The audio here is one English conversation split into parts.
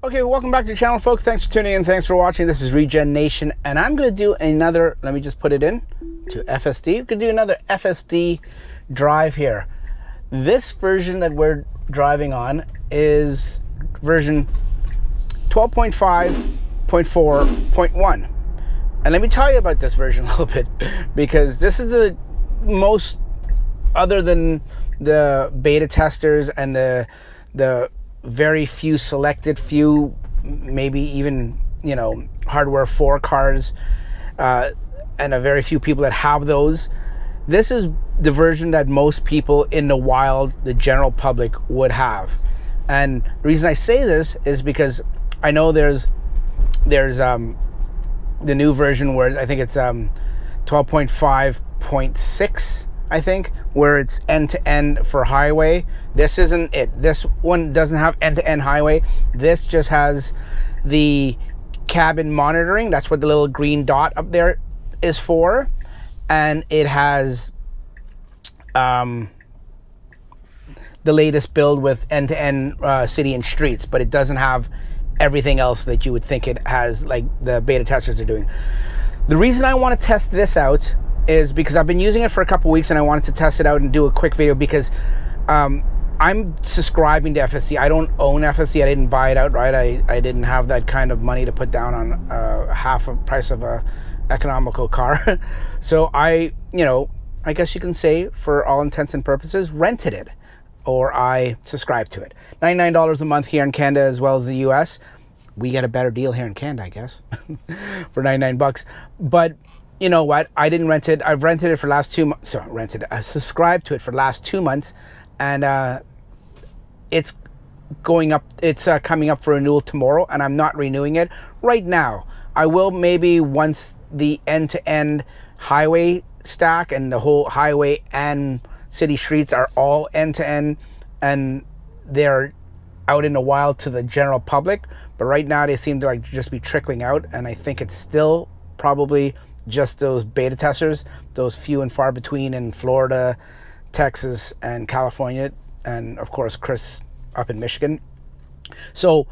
Okay, welcome back to the channel, folks. Thanks for tuning in. Thanks for watching. This is Regen Nation, and I'm going to do another, let me just put it in to FSD. We're going to do another FSD drive here. This version that we're driving on is version 12.5.4.1. And let me tell you about this version a little bit, because this is the most, other than the beta testers and the very few selected few, maybe even, you know, hardware 4 cars, and a very few people that have those. This is the version that most people in the wild, the general public, would have. And the reason I say this is because I know there's the new version where I think it's 12.5.6, I think, where it's end-to-end for highway. This isn't it. This one doesn't have end-to-end highway. This just has the cabin monitoring. That's what the little green dot up there is for. And it has the latest build with end-to-end city and streets, but it doesn't have everything else that you would think it has, like the beta testers are doing. The reason I want to test this out is because I've been using it for a couple weeks and I wanted to test it out and do a quick video, because I'm subscribing to FSD. I don't own FSD. I didn't buy it outright. I didn't have that kind of money to put down on half the price of a economical car. So I guess you can say, for all intents and purposes, rented it, or I subscribed to it. $99 a month here in Canada as well as the US. We get a better deal here in Canada, I guess, for 99 bucks. But you know what? I didn't rent it. I've rented it for the last 2 months. So I subscribed to it for the last 2 months, and it's going up. It's coming up for renewal tomorrow, and I'm not renewing it right now. I will maybe once the end-to-end highway stack and the whole highway and city streets are all end-to-end and they're out in the wild to the general public. But right now they seem to like just be trickling out, and I think it's still probably just those beta testers, those few and far between in Florida, Texas, and California, and of course Chris up in Michigan. So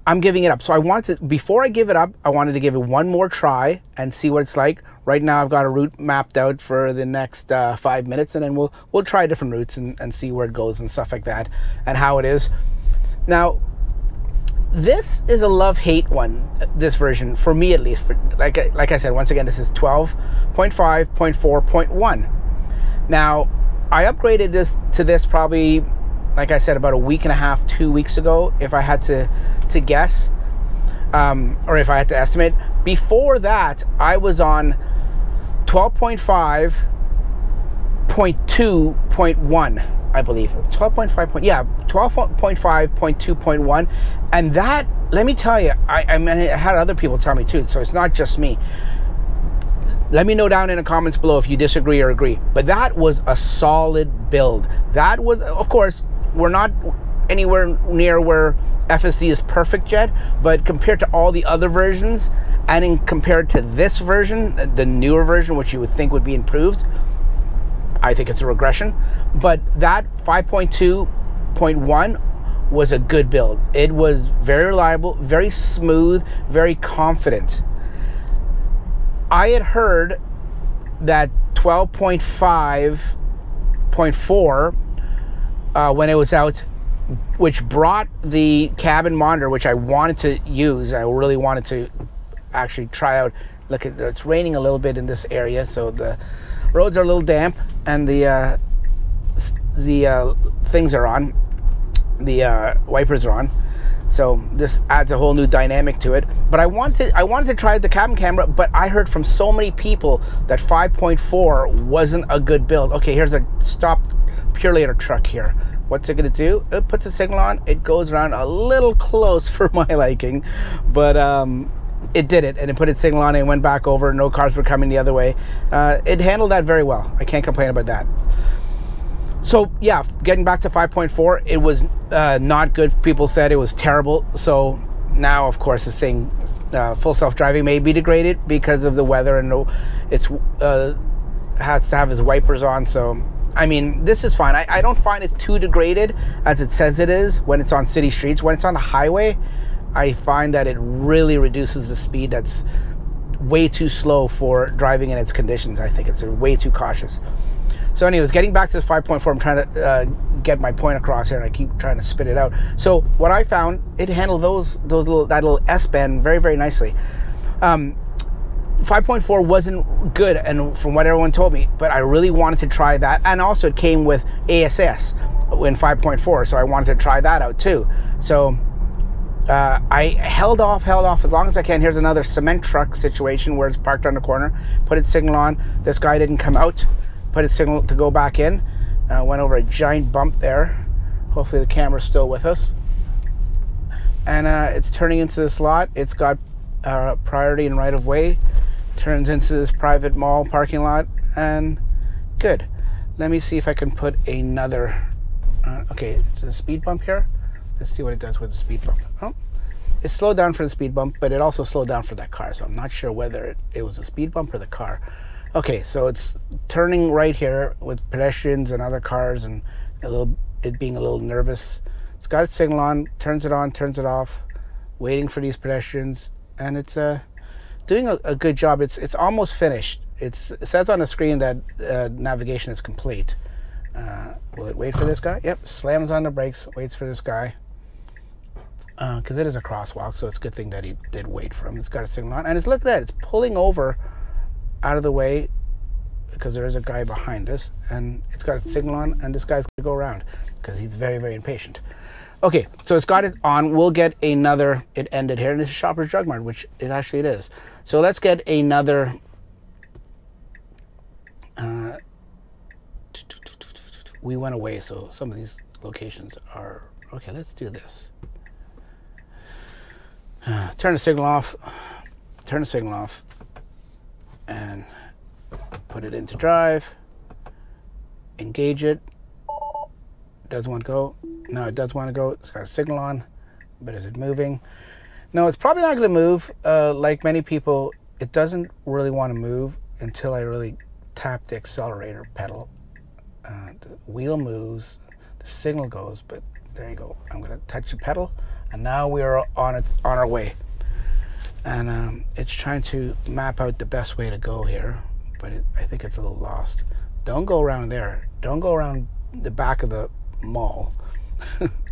I'm giving it up. So I wanted to, before I give it up, I wanted to give it one more try and see what it's like. Right now I've got a route mapped out for the next 5 minutes, and then we'll try different routes and see where it goes and stuff like that, and how it is. Now, this is a love-hate one, this version, for me at least. Like I said, once again, this is 12.5.4.1. Now, I upgraded this to this probably, like I said, about a week and a half, 2 weeks ago, if I had to guess, or if I had to estimate. Before that, I was on 12.5.2.1. I believe 12.5.2.1, and that, let me tell you, I mean, I had other people tell me too, so it's not just me. Let me know down in the comments below if you disagree or agree, but that was a solid build. That was, of course, we're not anywhere near where FSD is perfect yet, but compared to all the other versions, and compared to this version, the newer version, which you would think would be improved, I think it's a regression. But that 5.2.1 was a good build. It was very reliable, very smooth, very confident. I had heard that 12.5.4 when it was out, which brought the cabin monitor, which I wanted to use. I really wanted to actually try out. Look, it's raining a little bit in this area, so the roads are a little damp, and the things are on, the wipers are on, so this adds a whole new dynamic to it. But I wanted to try the cabin camera, but I heard from so many people that 5.4 wasn't a good build. Okay, here's a stopped Purelator truck here. What's it gonna do? It puts a signal on. It goes around a little close for my liking, but it did it, and it put its signal on and went back over. No cars were coming the other way. It handled that very well. I can't complain about that. So yeah, getting back to 5.4, it was not good. People said it was terrible. So now, of course, it's saying full self-driving may be degraded because of the weather, and it's has to have his wipers on. So I mean, this is fine. I don't find it too degraded as it says it is when it's on city streets. When it's on the highway, I find that it really reduces the speed. That's way too slow for driving in its conditions. I think it's way too cautious. So anyways, getting back to this 5.4, I'm trying to get my point across here, and I keep trying to spit it out. So what I found, it handled that little S-bend very, very nicely. 5.4 wasn't good, and from what everyone told me, but I really wanted to try that. And also it came with ASS in 5.4, so I wanted to try that out too. So I held off as long as I can. Here's another cement truck situation where it's parked on the corner. Put its signal on. This guy didn't come out. Put its signal to go back in. Went over a giant bump there. Hopefully the camera's still with us. And it's turning into this lot. It's got priority and right of way. Turns into this private mall parking lot, and good. Let me see if I can put another okay, it's a speed bump here. Let's see what it does with the speed bump. Oh, it slowed down for the speed bump, but it also slowed down for that car, so I'm not sure whether it was a speed bump or the car. Okay, so it's turning right here with pedestrians and other cars, and it being a little nervous. It's got its signal on, turns it off, waiting for these pedestrians, and it's doing a good job. It's almost finished. It says on the screen that navigation is complete. Will it wait for this guy? Yep, slams on the brakes, waits for this guy. Because it is a crosswalk, so it's a good thing that he did wait for him. It's got a signal on, and look at that, it's pulling over out of the way because there is a guy behind us, and it's got a signal on, and this guy's gonna go around because he's very, very impatient. Okay, so it's got it on. We'll get another, it ended here, and it's a Shoppers Drug Mart, which it actually is. So let's get another we went away, so some of these locations are okay. Let's do this. Turn the signal off, and put it into drive. Engage it. Doesn't want to go. No, it does want to go. It's got a signal on, but is it moving? No, it's probably not going to move. Like many people, it doesn't really want to move until I really tap the accelerator pedal. The wheel moves, the signal goes, but there you go. I'm going to touch the pedal, and now we are on our way. And it's trying to map out the best way to go here, but I think it's a little lost. Don't go around there. Don't go around the back of the mall.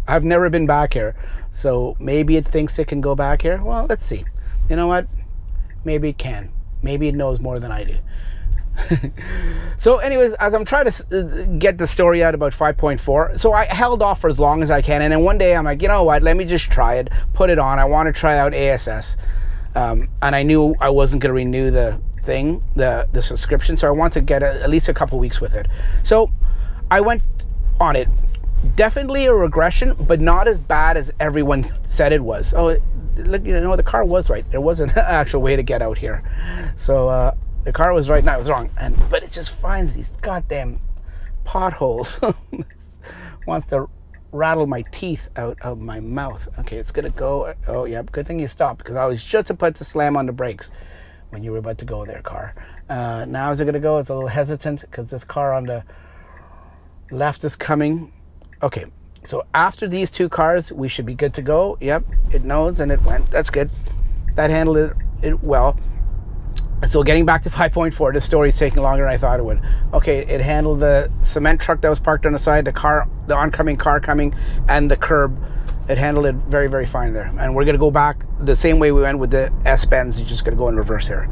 I've never been back here, so maybe it thinks it can go back here. Well, let's see. You know what? Maybe it can. Maybe it knows more than I do. So anyways, as I'm trying to get the story out about 5.4, so I held off for as long as I can, and then one day I'm like, you know what, let me just try it, put it on. I want to try out ASS, and I knew I wasn't going to renew the thing, the subscription, so I want to get at least a couple weeks with it. So I went on it. Definitely a regression, but not as bad as everyone said it was. Oh, look, you know, the car was right. There was an actual way to get out here. So the car was right and I was wrong. But it just finds these goddamn potholes. Wants to rattle my teeth out of my mouth. Okay, it's gonna go. Oh yeah, good thing you stopped, because I was just about to slam on the brakes when you were about to go there, car. Now is it gonna go? It's a little hesitant because this car on the left is coming. Okay, so after these two cars, we should be good to go. Yep, it knows and it went. That's good. That handled it well. So getting back to 5.4, this story is taking longer than I thought it would. Okay, it handled the cement truck that was parked on the side, the oncoming car coming, and the curb. It handled it very, very fine there. And we're gonna go back the same way we went with the S-bends. You're just gonna go in reverse here,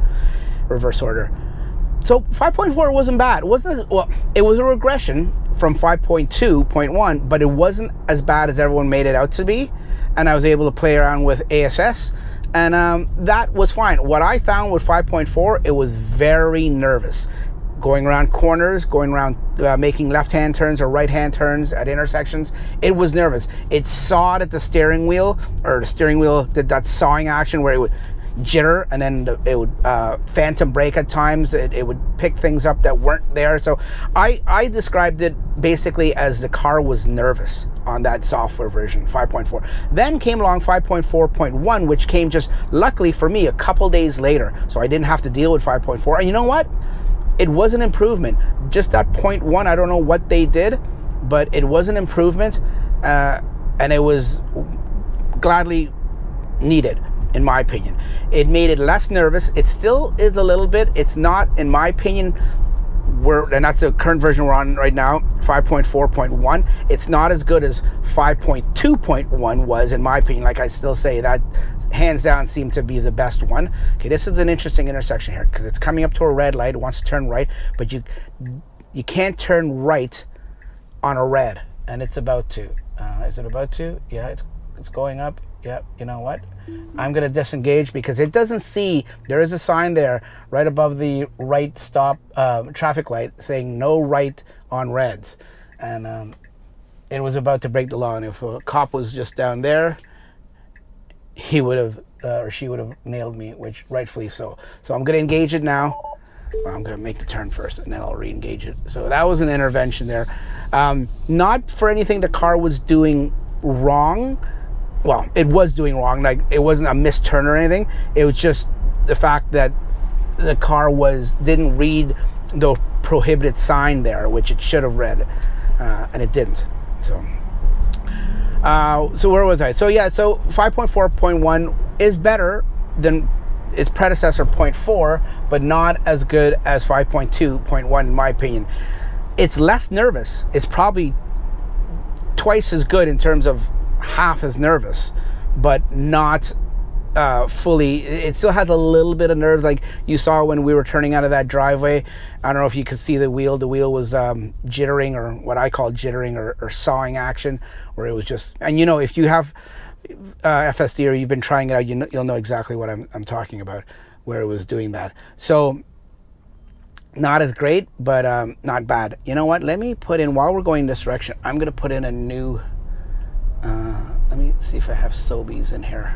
reverse order. So 5.4 wasn't bad. It wasn't, well, it was a regression from 5.2.1, but it wasn't as bad as everyone made it out to be. And I was able to play around with ASS, and that was fine. What I found with 5.4, it was very nervous. Going around corners, going around making left-hand turns or right-hand turns at intersections, it was nervous. It sawed at the steering wheel, or the steering wheel did that sawing action where it would jitter, and then it would phantom brake at times. It would pick things up that weren't there. So I described it basically as the car was nervous on that software version, 5.4. Then came along 5.4.1, which came just luckily for me a couple days later, so I didn't have to deal with 5.4. And you know what? It was an improvement. Just that 0.1, I don't know what they did, but it was an improvement, and it was gladly needed, in my opinion. It made it less nervous. It still is a little bit. It's not, in my opinion, and that's the current version we're on right now, 5.4.1. It's not as good as 5.2.1 was, in my opinion. Like, I still say that hands down seemed to be the best one. Okay, this is an interesting intersection here because it's coming up to a red light. It wants to turn right, but you can't turn right on a red, and it's about to. Is it about to? Yeah, it's going up. Yeah, you know what? I'm going to disengage because it doesn't see, there is a sign there right above the right stop traffic light saying no right on reds. And it was about to break the law. And if a cop was just down there, he would have, or she would have nailed me, which rightfully so. So I'm going to engage it now. Well, I'm going to make the turn first and then I'll re-engage it. So that was an intervention there. Not for anything the car was doing wrong. Well, it was doing wrong. Like, it wasn't a misturn or anything. It was just the fact that the car didn't read the prohibited sign there, which it should have read, and it didn't. So where was I? So yeah, so 5.4.1 is better than its predecessor 0.4, but not as good as 5.2.1 in my opinion. It's less nervous. It's probably twice as good in terms of half as nervous, but not fully. It still has a little bit of nerves, like you saw when we were turning out of that driveway. I don't know if you could see the wheel. The wheel was jittering, or what I call jittering, or sawing action, where it was just. And you know, if you have FSD or you've been trying it out, you'll know exactly what I'm talking about, where it was doing that. So not as great, but not bad. You know what? Let me put in, while we're going this direction, I'm going to put in a new. Let me see if I have Sobeys in here.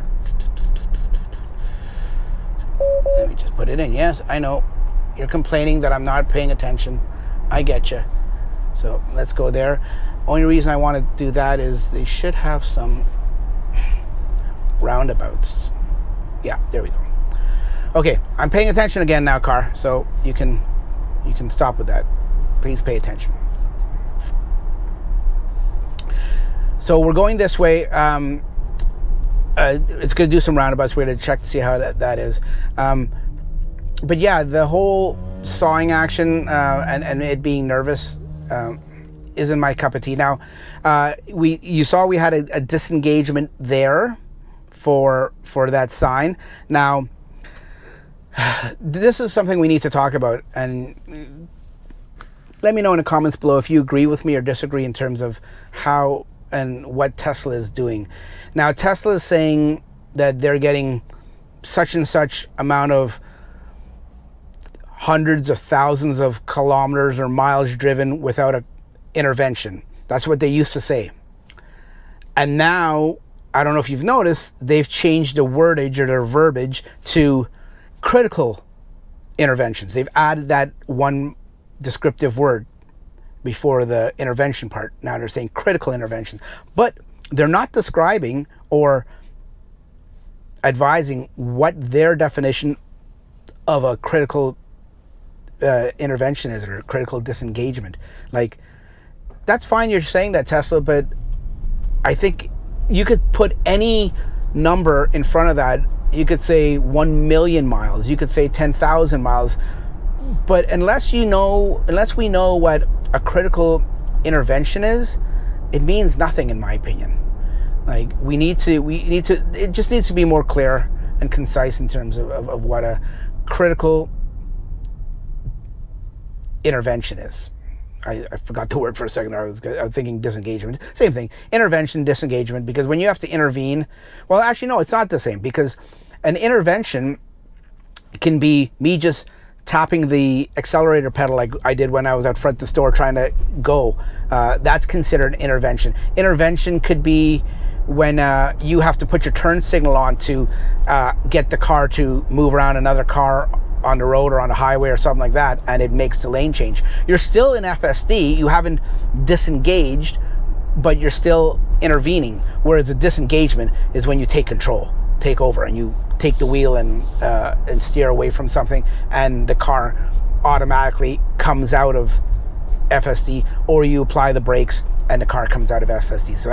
Let me just put it in. Yes, I know. You're complaining that I'm not paying attention. I get you. So let's go there. Only reason I want to do that is they should have some roundabouts. Yeah, there we go. Okay, I'm paying attention again now, car. So you can stop with that. Please pay attention. So we're going this way. It's going to do some roundabouts. We're going to check to see how that is. But yeah, the whole sawing action and it being nervous isn't my cup of tea. Now, you saw we had a disengagement there for that sign. Now, this is something we need to talk about, and let me know in the comments below if you agree with me or disagree in terms of how and what Tesla is doing. Now, Tesla is saying that they're getting such and such amount of hundreds of thousands of kilometers or miles driven without an intervention. That's what they used to say. And now, I don't know if you've noticed, they've changed the wordage or their verbiage to critical interventions. They've added that one descriptive word before the intervention part. Now they're saying critical intervention, but they're not describing or advising what their definition of a critical intervention is, or critical disengagement. Like, that's fine, you're saying that, Tesla, but I think you could put any number in front of that. You could say 1 million miles, you could say 10,000 miles, but unless we know what a critical intervention is, it means nothing, in my opinion. Like, we need to, it just needs to be more clear and concise in terms of what a critical intervention is. I forgot the word for a second. I was thinking disengagement. Same thing. Intervention, disengagement, because when you have to intervene, well, actually, no, it's not the same, because an intervention can be me just tapping the accelerator pedal like I did when I was out front the store trying to go. That's considered an intervention. Intervention could be when you have to put your turn signal on to get the car to move around another car on the road or on the highway or something like that, and it makes the lane change. You're still in FSD, you haven't disengaged, but you're still intervening, whereas a disengagement is when you take control, take over, and you take the wheel and steer away from something, and the car automatically comes out of FSD, or you apply the brakes and the car comes out of FSD. So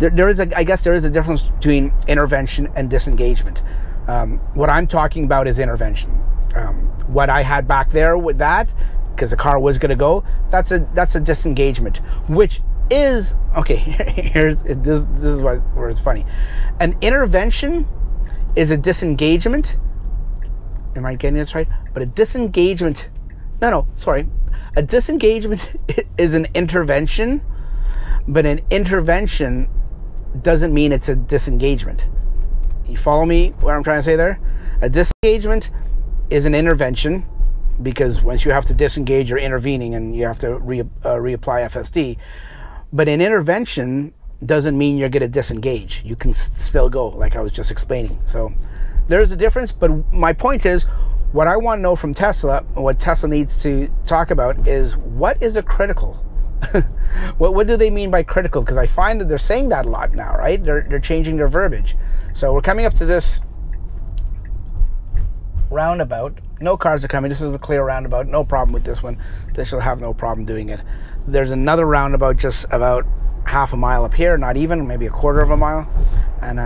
I guess there is a difference between intervention and disengagement. What I'm talking about is intervention. What I had back there with that, because the car was going to go, that's a disengagement, which is okay. This is where it's funny. An intervention is a disengagement. Am I getting this right? But a disengagement, sorry. A disengagement is an intervention, but an intervention doesn't mean it's a disengagement. You follow me what I'm trying to say there? A disengagement is an intervention, because once you have to disengage, you're intervening and you have to reapply FSD. But an intervention doesn't mean you're going to disengage. You can still go, like I was just explaining. So there's a difference, but my point is, what I want to know from Tesla, what Tesla needs to talk about, is what is a critical? What do they mean by critical? Because I find that they're saying that a lot now, right? They're changing their verbiage. So we're coming up to this roundabout. No cars are coming. This is a clear roundabout. No problem with this one. This will have no problem doing it. There's another roundabout just about half a mile up here, not even, maybe a quarter of a mile. And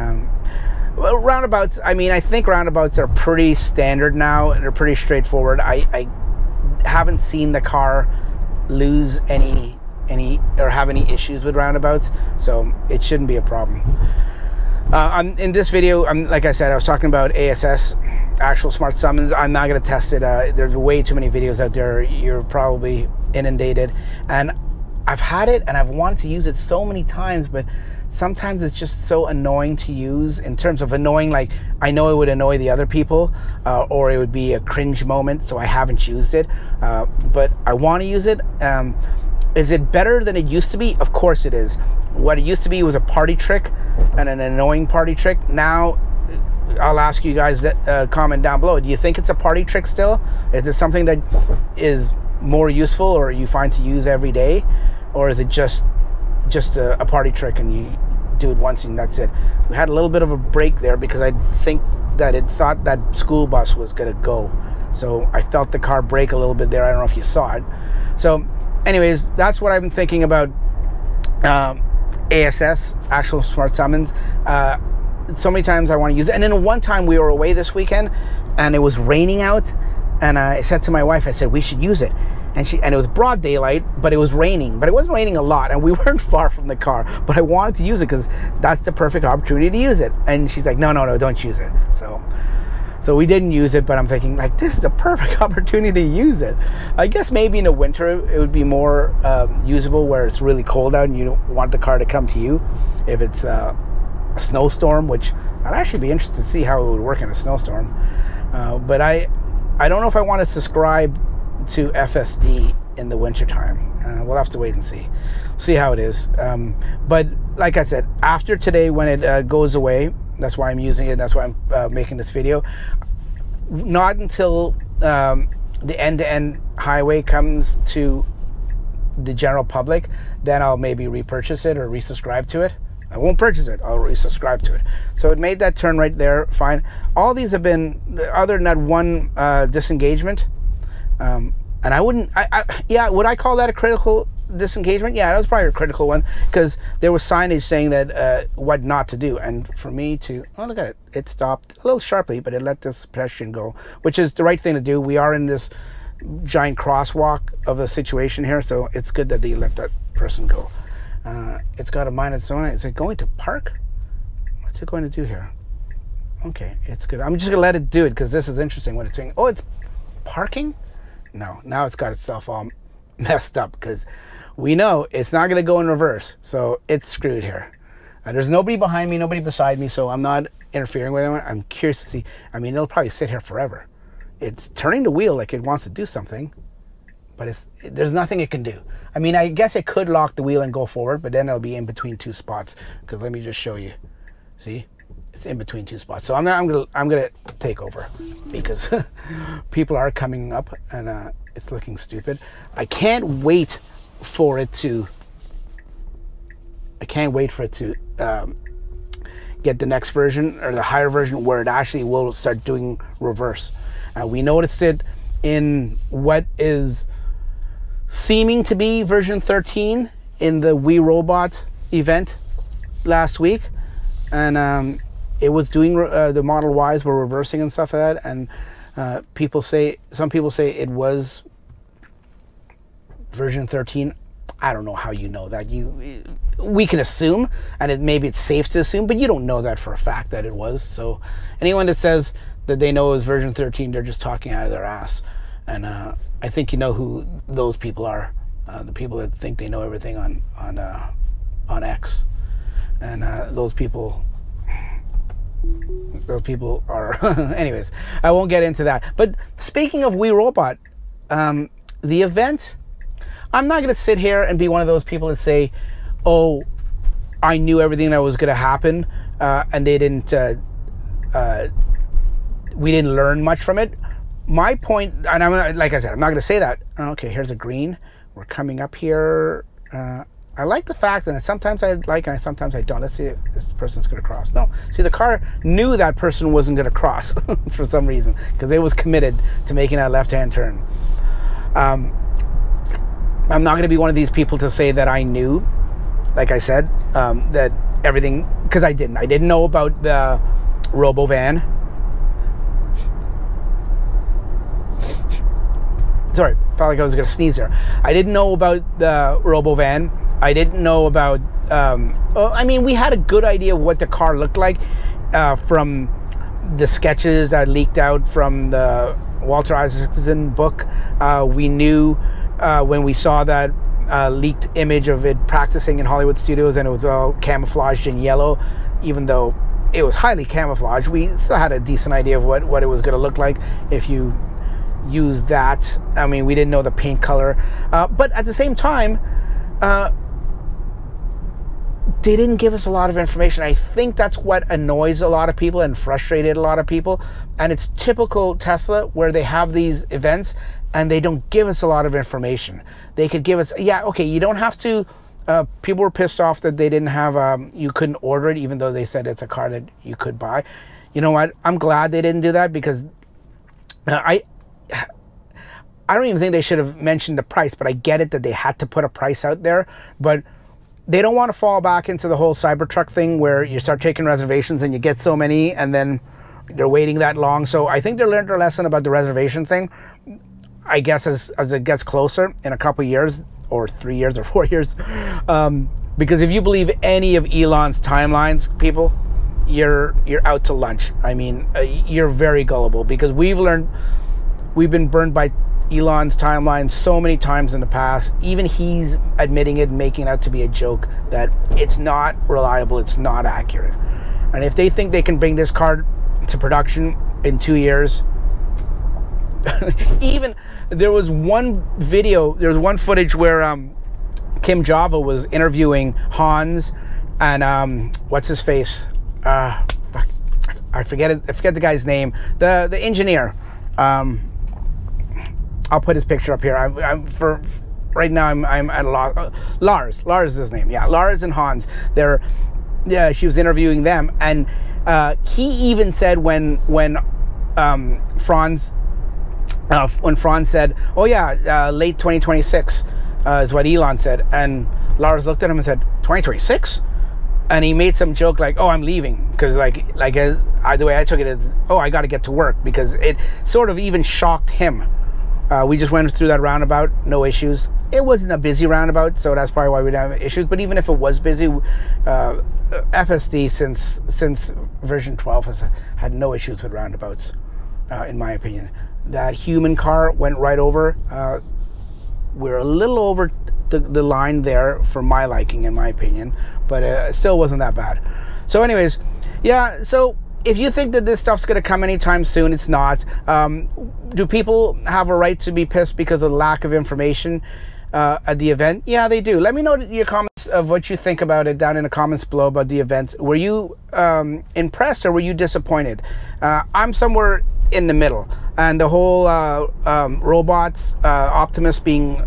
well, roundabouts, I mean, I think roundabouts are pretty standard now. They're pretty straightforward. I haven't seen the car lose any or have any issues with roundabouts, so it shouldn't be a problem. In this video, like I said, I was talking about ASS, actual smart summons. I'm not going to test it. There's way too many videos out there. You're probably inundated, and I've had it and I've wanted to use it so many times, but sometimes it's just so annoying to use. In terms of annoying, like, I know it would annoy the other people, or it would be a cringe moment, so I haven't used it, but I want to use it. Is it better than it used to be? Of course it is. What it used to be was a party trick, and an annoying party trick. Now, I'll ask you guys that comment down below. Do you think it's a party trick still? Is it something that is more useful, or you find to use every day, or is it just a party trick and you do it once and that's it? We had a little bit of a break there because I think that it thought that school bus was gonna go, so I felt the car brake a little bit there. I don't know if you saw it. So anyways, that's what I've been thinking about ASS, actual smart summons. So many times I want to use it. And then one time we were away this weekend and it was raining out, and I said to my wife, I said, we should use it. And it was broad daylight, but it was raining. But it wasn't raining a lot, and we weren't far from the car. But I wanted to use it because that's the perfect opportunity to use it. And she's like, no, don't use it. So we didn't use it, but I'm thinking, like, this is the perfect opportunity to use it. I guess maybe in the winter it would be more usable where it's really cold out and you don't want the car to come to you. If it's a snowstorm, which I'd actually be interested to see how it would work in a snowstorm. But I don't know if I want to subscribe to FSD in the wintertime. We'll have to wait and see how it is. But like I said, after today, when it goes away, that's why I'm using it. That's why I'm making this video. Not until the end-to-end highway comes to the general public, then I'll maybe repurchase it or resubscribe to it. I won't purchase it, I'll resubscribe to it. So it made that turn right there, fine. All these have been, other than that one disengagement, and I wouldn't, yeah, would I call that a critical disengagement? Yeah, that was probably a critical one, because there was signage saying that what not to do. And for me to, oh, look at it, it stopped a little sharply, but it let this pedestrian go, which is the right thing to do. We are in this giant crosswalk of a situation here, so it's good that they let that person go. It's got a minus zone. Is it going to park? What's it going to do here? Okay, it's good. I'm just gonna let it do it because this is interesting what it's doing. Oh, it's parking? No, now it's got itself all messed up because we know it's not gonna go in reverse, so it's screwed here. There's nobody behind me, nobody beside me, so I'm not interfering with anyone. I'm curious to see. I mean, it'll probably sit here forever. It's turning the wheel like it wants to do something, but there's nothing it can do. I mean, I guess it could lock the wheel and go forward, but then it'll be in between two spots. Because let me just show you. See, it's in between two spots. So I'm gonna take over because people are coming up and it's looking stupid. I can't wait for it to. Get the next version or the higher version where it actually will start doing reverse. We noticed it in what is seeming to be version 13 in the We Robot event last week, and it was doing the Model Ys were reversing and stuff like that, and some people say it was version 13. I don't know how you know that. We can assume, and maybe it's safe to assume, but you don't know that for a fact that it was. So anyone that says that they know it was version 13, they're just talking out of their ass. And I think you know who those people are. The people that think they know everything on X. And those people are anyways, I won't get into that. But speaking of We Robot, the event, I'm not going to sit here and be one of those people that say, oh, I knew everything that was going to happen, and they didn't we didn't learn much from it. My point, and like I said, I'm not going to say that. Okay, here's a green. We're coming up here. I like the fact that sometimes I like and sometimes I don't. Let's see if this person's going to cross. No. See, the car knew that person wasn't going to cross for some reason, because it was committed to making that left-hand turn. I'm not going to be one of these people to say that I knew, like I said, that everything, because I didn't. I didn't know about the robo-van. Sorry, felt like I was going to sneeze there. I didn't know about the robo-van. I didn't know about, I mean, we had a good idea of what the car looked like from the sketches that leaked out from the Walter Isaacson book. We knew when we saw that leaked image of it practicing in Hollywood studios, and it was all camouflaged in yellow, even though it was highly camouflaged, we still had a decent idea of what it was going to look like if you use that. I mean, we didn't know the paint color, but at the same time, they didn't give us a lot of information. I think that's what annoys a lot of people and frustrated a lot of people, and it's typical Tesla, where they have these events and they don't give us a lot of information. They could give us, yeah, okay, you don't have to, people were pissed off that they didn't have, you couldn't order it, even though they said it's a car that you could buy. You know what, I'm glad they didn't do that, because I don't even think they should have mentioned the price, but I get it that they had to put a price out there, but they don't want to fall back into the whole Cybertruck thing where you start taking reservations and you get so many and then they're waiting that long. So I think they learned their lesson about the reservation thing. I guess as it gets closer in a couple of years, or 3 years or 4 years, because if you believe any of Elon's timelines, people, you're out to lunch. I mean, you're very gullible, because we've been burned by Elon's timeline so many times in the past. Even he's admitting it and making it out to be a joke, that it's not reliable, it's not accurate. And if they think they can bring this car to production in 2 years, even there was one footage where Kim Java was interviewing Hans and what's his face, I forget the guy's name, the engineer. I'll put his picture up here. For right now, I'm at a loss. Lars is his name. Yeah, Lars and Hans. She was interviewing them, and he even said when Franz said, "Oh yeah, late 2026," is what Elon said, and Lars looked at him and said, "2026," and he made some joke like, "Oh, I'm leaving," because the way I took it is, "Oh, I got to get to work," because it sort of even shocked him. We just went through that roundabout, no issues. It wasn't a busy roundabout, so that's probably why we didn't have issues. But even if it was busy, FSD since version 12 has had no issues with roundabouts, in my opinion. That human car went right over. We're a little over the line there for my liking, in my opinion, but it still wasn't that bad. So anyways, yeah, so if you think that this stuff's going to come anytime soon, it's not. Do people have a right to be pissed because of lack of information at the event? Yeah, they do. Let me know your comments of what you think about it down in the comments below about the event. Were you impressed or were you disappointed? I'm somewhere in the middle. And the whole robots, Optimus being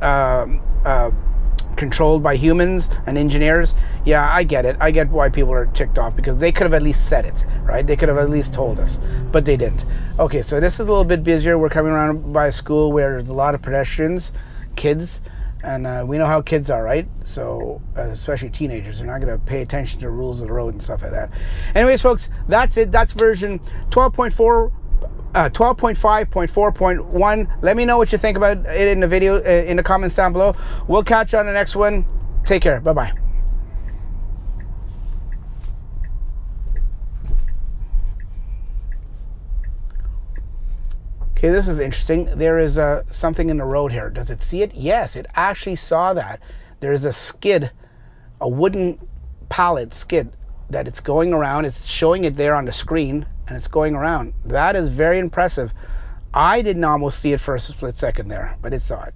controlled by humans and engineers, yeah, I get it. I get why people are ticked off, because they could have at least said it, right? They could have at least told us, but they didn't. Okay, so this is a little bit busier. We're coming around by a school where there's a lot of pedestrians, kids, And we know how kids are, right? So especially teenagers, they're not going to pay attention to the rules of the road and stuff like that. Anyways, folks, that's it. That's version 12.4. 12.5.4.1. Let me know what you think about it in the video, in the comments down below. We'll catch you on the next one. Take care. Bye-bye. Okay, this is interesting. There is something in the road here. Does it see it? Yes, it actually saw that. There's a skid, a wooden pallet skid that it's going around. It's showing it there on the screen, and it's going around. That is very impressive. I didn't almost see it for a split second there, but it saw it.